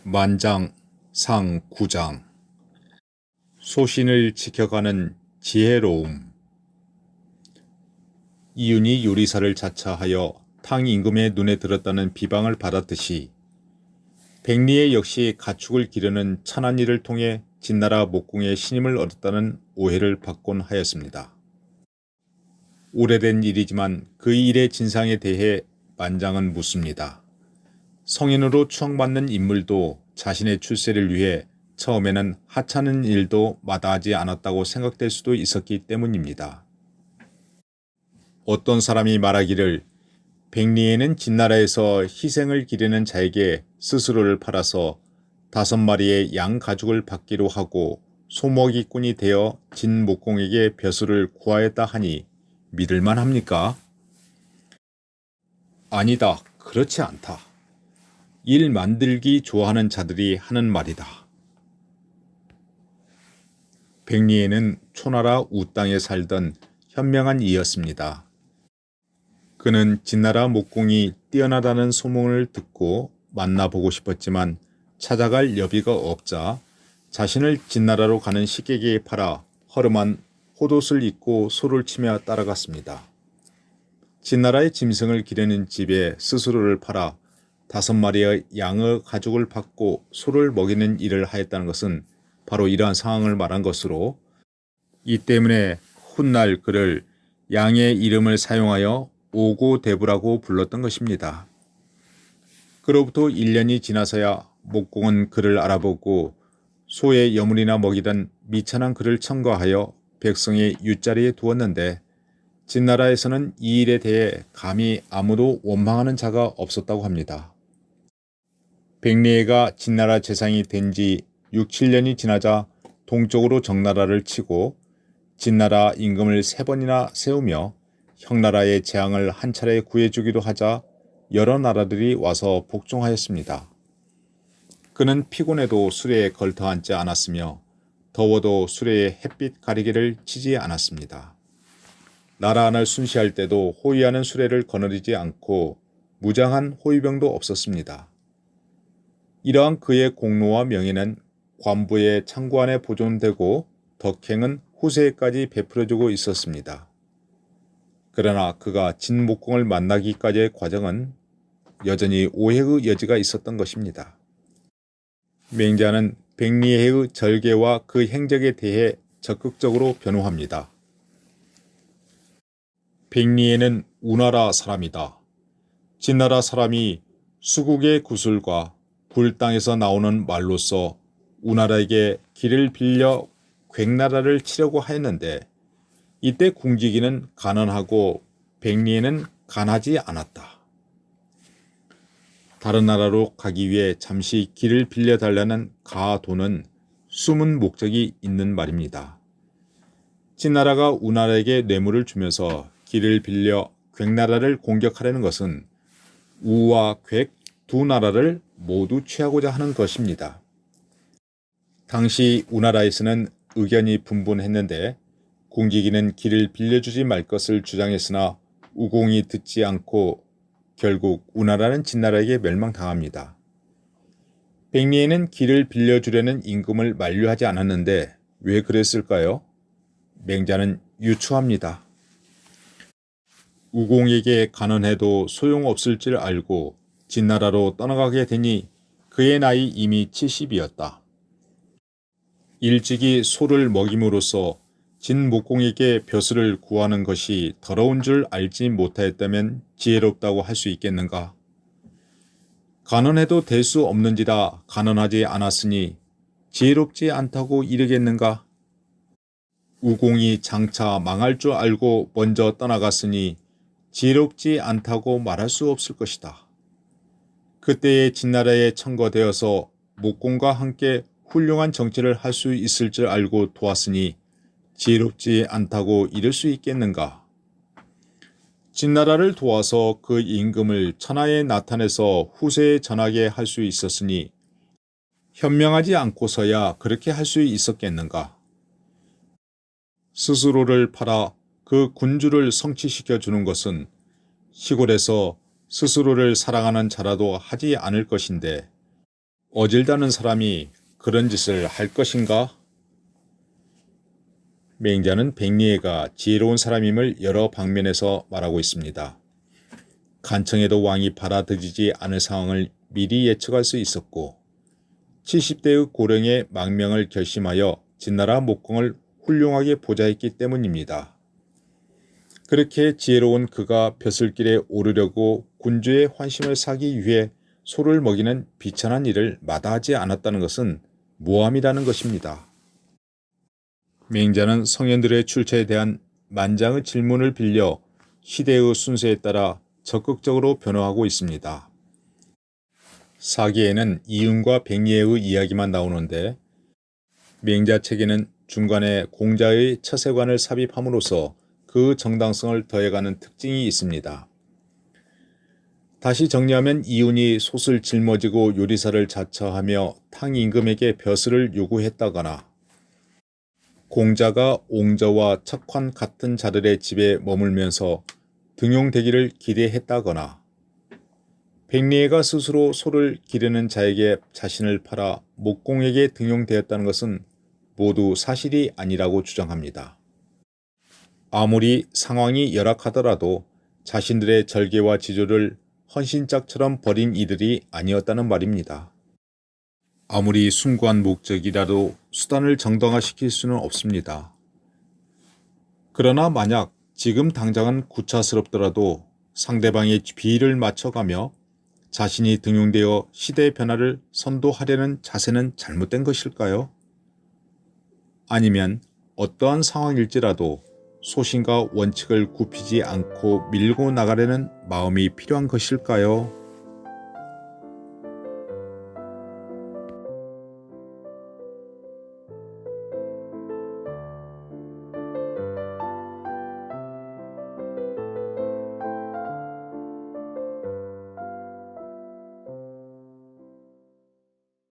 만장 상 9장 소신을 지켜가는 지혜로움. 이윤이 요리사를 자처하여 탕 임금의 눈에 들었다는 비방을 받았듯이 백리에 역시 가축을 기르는 천한 일을 통해 진나라 목공의 신임을 얻었다는 오해를 받곤 하였습니다. 오래된 일이지만 그 일의 진상에 대해 만장은 묻습니다. 성인으로 추앙받는 인물도 자신의 출세를 위해 처음에는 하찮은 일도 마다하지 않았다고 생각될 수도 있었기 때문입니다. 어떤 사람이 말하기를 백리에는 진나라에서 희생을 기리는 자에게 스스로를 팔아서 5마리의 양 가죽을 받기로 하고 소먹이꾼이 되어 진 목공에게 벼슬을 구하였다 하니 믿을만 합니까? 아니다. 그렇지 않다. 일 만들기 좋아하는 자들이 하는 말이다. 백리에는 초나라 우땅에 살던 현명한 이였습니다. 그는 진나라 목공이 뛰어나다는 소문을 듣고 만나보고 싶었지만 찾아갈 여비가 없자 자신을 진나라로 가는 식객에게 팔아 허름한 호옷을 입고 소를 치며 따라갔습니다. 진나라의 짐승을 기르는 집에 스스로를 팔아 5마리의 양의 가죽을 받고 소를 먹이는 일을 하였다는 것은 바로 이러한 상황을 말한 것으로, 이 때문에 훗날 그를 양의 이름을 사용하여 오고대부라고 불렀던 것입니다. 그로부터 1년이 지나서야 목공은 그를 알아보고 소의 여물이나 먹이던 미천한 그를 청거하여 백성의 윷자리에 두었는데 진나라에서는 이 일에 대해 감히 아무도 원망하는 자가 없었다고 합니다. 백리에가 진나라 재상이 된 지 6, 7년이 지나자 동쪽으로 적나라를 치고 진나라 임금을 3번이나 세우며 형나라의 재앙을 한 차례 구해주기도 하자 여러 나라들이 와서 복종하였습니다. 그는 피곤해도 수레에 걸터앉지 않았으며 더워도 수레에 햇빛 가리개를 치지 않았습니다. 나라 안을 순시할 때도 호위하는 수레를 거느리지 않고 무장한 호위병도 없었습니다. 이러한 그의 공로와 명예는 관부의 창고 안에 보존되고 덕행은 후세에까지 베풀어지고 있었습니다. 그러나 그가 진목공을 만나기까지의 과정은 여전히 오해의 여지가 있었던 것입니다. 맹자는 백리해의 절개와 그 행적에 대해 적극적으로 변호합니다. 백리에는 우나라 사람이다. 진나라 사람이 수국의 구슬과 불땅에서 나오는 말로써 우나라에게 길을 빌려 괭나라를 치려고 하였는데 이때 궁지기는 가난하고 백리에는 간하지 않았다. 다른 나라로 가기 위해 잠시 길을 빌려달라는 가도는 숨은 목적이 있는 말입니다. 진나라가 우나라에게 뇌물을 주면서 길을 빌려 괭나라를 공격하려는 것은 우와 괵 두 나라를 모두 취하고자 하는 것입니다. 당시 우나라에서는 의견이 분분했는데 궁지기는 길을 빌려주지 말 것을 주장했으나 우공이 듣지 않고 결국 우나라는 진나라에게 멸망당합니다. 백리에는 길을 빌려주려는 임금을 만류하지 않았는데 왜 그랬을까요? 맹자는 유추합니다. 우공에게 간언해도 소용없을 줄 알고 진나라로 떠나가게 되니 그의 나이 이미 70이었다. 일찍이 소를 먹임으로써 진목공에게 벼슬을 구하는 것이 더러운 줄 알지 못하였다면 지혜롭다고 할 수 있겠는가? 간언해도 될 수 없는지라 간언하지 않았으니 지혜롭지 않다고 이르겠는가? 우공이 장차 망할 줄 알고 먼저 떠나갔으니 지혜롭지 않다고 말할 수 없을 것이다. 그때의 진나라에 청거되어서 목공과 함께 훌륭한 정치를 할 수 있을 줄 알고 도왔으니 지혜롭지 않다고 이를 수 있겠는가? 진나라를 도와서 그 임금을 천하에 나타내서 후세에 전하게 할 수 있었으니 현명하지 않고서야 그렇게 할 수 있었겠는가? 스스로를 팔아 그 군주를 성취시켜 주는 것은 시골에서 스스로를 사랑하는 자라도 하지 않을 것인데 어질다는 사람이 그런 짓을 할 것인가? 맹자는 백리해가 지혜로운 사람임을 여러 방면에서 말하고 있습니다. 간청해도 왕이 받아들이지 않을 상황을 미리 예측할 수 있었고 70대의 고령의 망명을 결심하여 진나라 목공을 훌륭하게 보좌했기 때문입니다. 그렇게 지혜로운 그가 벼슬길에 오르려고 군주의 환심을 사기 위해 소를 먹이는 비천한 일을 마다하지 않았다는 것은 모함이라는 것입니다. 맹자는 성현들의 출처에 대한 만장의 질문을 빌려 시대의 순서에 따라 적극적으로 변화하고 있습니다. 사기에는 이윤과 백리해의 이야기만 나오는데 맹자 책에는 중간에 공자의 처세관을 삽입함으로써 그 정당성을 더해가는 특징이 있습니다. 다시 정리하면 이윤이 솥을 짊어지고 요리사를 자처하며 탕임금에게 벼슬을 요구했다거나 공자가 옹저와 척환 같은 자들의 집에 머물면서 등용되기를 기대했다거나 백리해가 스스로 소를 기르는 자에게 자신을 팔아 목공에게 등용되었다는 것은 모두 사실이 아니라고 주장합니다. 아무리 상황이 열악하더라도 자신들의 절개와 지조를 헌신짝처럼 버린 이들이 아니었다는 말입니다. 아무리 숭고한 목적이라도 수단을 정당화시킬 수는 없습니다. 그러나 만약 지금 당장은 구차스럽더라도 상대방의 비위를 맞춰가며 자신이 등용되어 시대의 변화를 선도하려는 자세는 잘못된 것일까요? 아니면 어떠한 상황일지라도 소신과 원칙을 굽히지 않고 밀고 나가려는 마음이 필요한 것일까요?